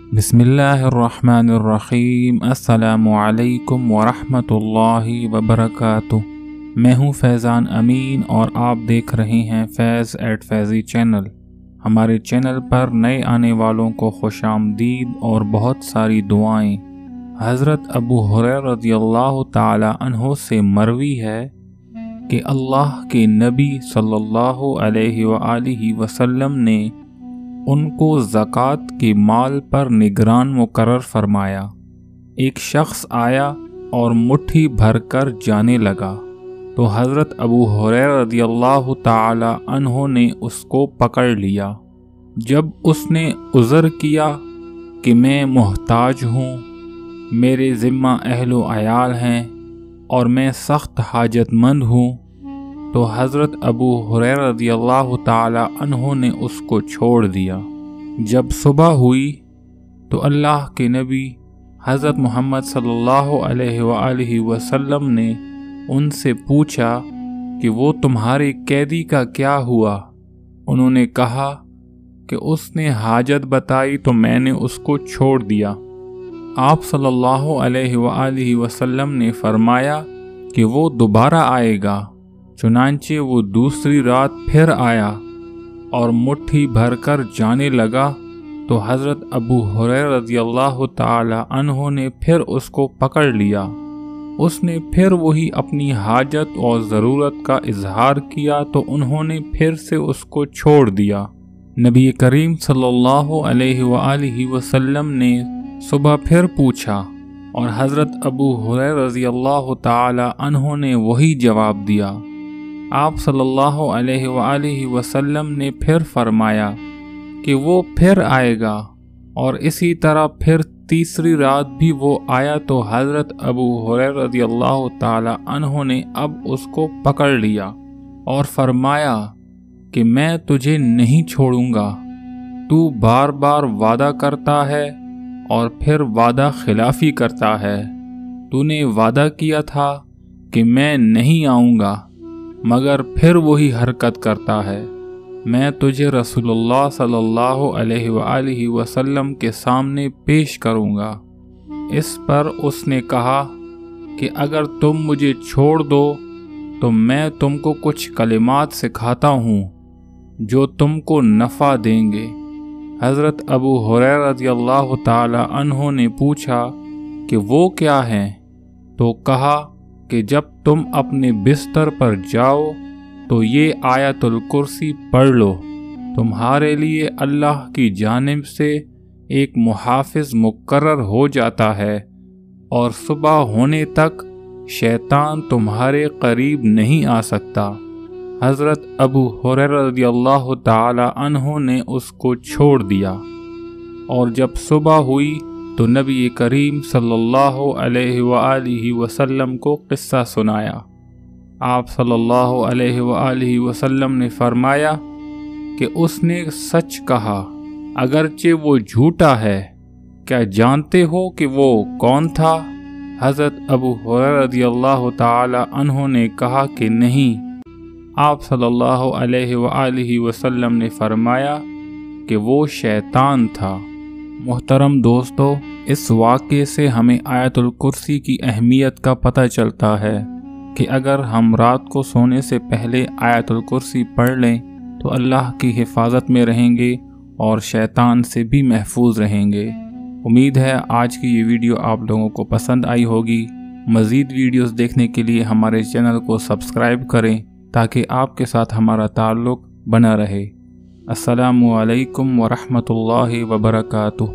बिस्मिल्लाहिर्रहमानिर्रहीम। अस्सलामु अलैकुम वरहमतुल्लाहि वबरकातुह। मैं हूं फैज़ान अमीन और आप देख रहे हैं फैज़ एट फैज़ी चैनल। हमारे चैनल पर नए आने वालों को खुशामदीद और बहुत सारी दुआएं। हज़रत अबू हुरैरा रज़ियल्लाहु ताला अन्हु से मरवी है कि अल्लाह के नबी सल्लल्लाहु अलैहि वसल्लम ने उनको ज़कात के माल पर निगरान मुकर्रर फरमाया। एक शख्स आया और मुट्ठी भरकर जाने लगा तो हज़रत अबू हुरैरा रज़ियल्लाहु ताला अन्हु ने उसको पकड़ लिया। जब उसने उज़र किया कि मैं मोहताज हूँ, मेरे ज़िम्मा अहलो अयाल हैं और मैं सख्त हाजतमंद हूँ, तो हज़रत अबू हुरैरा रज़ियल्लाहु ताला अन्हु ने उसको छोड़ दिया। जब सुबह हुई तो अल्लाह के नबी हज़रत मोहम्मद सल्लल्लाहु अलैहि वसल्लम ने उनसे पूछा कि वो तुम्हारे कैदी का क्या हुआ। उन्होंने कहा कि उसने हाजत बताई तो मैंने उसको छोड़ दिया। आप सल्लल्लाहु अलैहि वसल्लम ने फरमाया कि वो दोबारा आएगा। चुनांचे वो दूसरी रात फिर आया और मुट्ठी भरकर जाने लगा तो हज़रत अबू हुरैरा रज़ियल्लाहु ताला अन्हु ने फिर उसको पकड़ लिया। उसने फिर वही अपनी हाजत और ज़रूरत का इजहार किया तो उन्होंने फिर से उसको छोड़ दिया। नबी करीम सल्लल्लाहु अलैहि वसल्लम ने सुबह फिर पूछा और हज़रत अबू हुरैरा रज़ियल्लाहु ताला अन्हु ने वही जवाब दिया। आप सल्लल्लाहु अलैहि वसल्लम ने फिर फरमाया कि वो फिर आएगा और इसी तरह फिर तीसरी रात भी वो आया तो हज़रत अबू हुरैरा रज़ियल्लाहु ताला अन्हु ने अब उसको पकड़ लिया और फरमाया कि मैं तुझे नहीं छोड़ूंगा। तू बार बार वादा करता है और फिर वादा खिलाफी करता है। तूने वादा किया था कि मैं नहीं आऊँगा मगर फिर वही हरकत करता है। मैं तुझे रसूलुल्लाह सल्लल्लाहु अलैहि वसल्लम के सामने पेश करूँगा। इस पर उसने कहा कि अगर तुम मुझे छोड़ दो तो मैं तुमको कुछ कलिमात सिखाता हूँ जो तुमको नफ़ा देंगे। हज़रत अबू हुरैरा रज़ियल्लाहु ताला अन्हु ने पूछा कि वो क्या हैं, तो कहा कि जब तुम अपने बिस्तर पर जाओ तो ये आयतुल कुर्सी पढ़ लो। तुम्हारे लिए अल्लाह की जानिब से एक मुहाफ़िज़ मुकर्रर हो जाता है और सुबह होने तक शैतान तुम्हारे करीब नहीं आ सकता। हज़रत अबू हुरैरा रज़ियल्लाहु ताला अन्हु ने उसको छोड़ दिया और जब सुबह हुई तो नबी करीम सल्लल्लाहु अलैहि वसल्लम को किस्सा सुनाया। आप सल्लल्लाहु अलैहि वसल्लम ने फरमाया कि उसने सच कहा, अगरचे वो झूठा है। क्या जानते हो कि वो कौन था? हज़रत अबू हुरैरा रज़ियल्लाहु ताला अन्हु ने कहा कि नहीं। आप सल्लल्लाहु अलैहि वसल्लम ने फरमाया कि वो शैतान था। मोहतरम दोस्तों, इस वाक़े से हमें आयतुल कुर्सी की अहमियत का पता चलता है कि अगर हम रात को सोने से पहले आयतुल कुर्सी पढ़ लें तो अल्लाह की हिफाजत में रहेंगे और शैतान से भी महफूज रहेंगे। उम्मीद है आज की ये वीडियो आप लोगों को पसंद आई होगी। मज़ीद वीडियोस देखने के लिए हमारे चैनल को सब्सक्राइब करें ताकि आपके साथ हमारा ताल्लुक़ बना रहे। अस्सलामु अलैकुम वरहमतुल्लाहि वबरकातुह।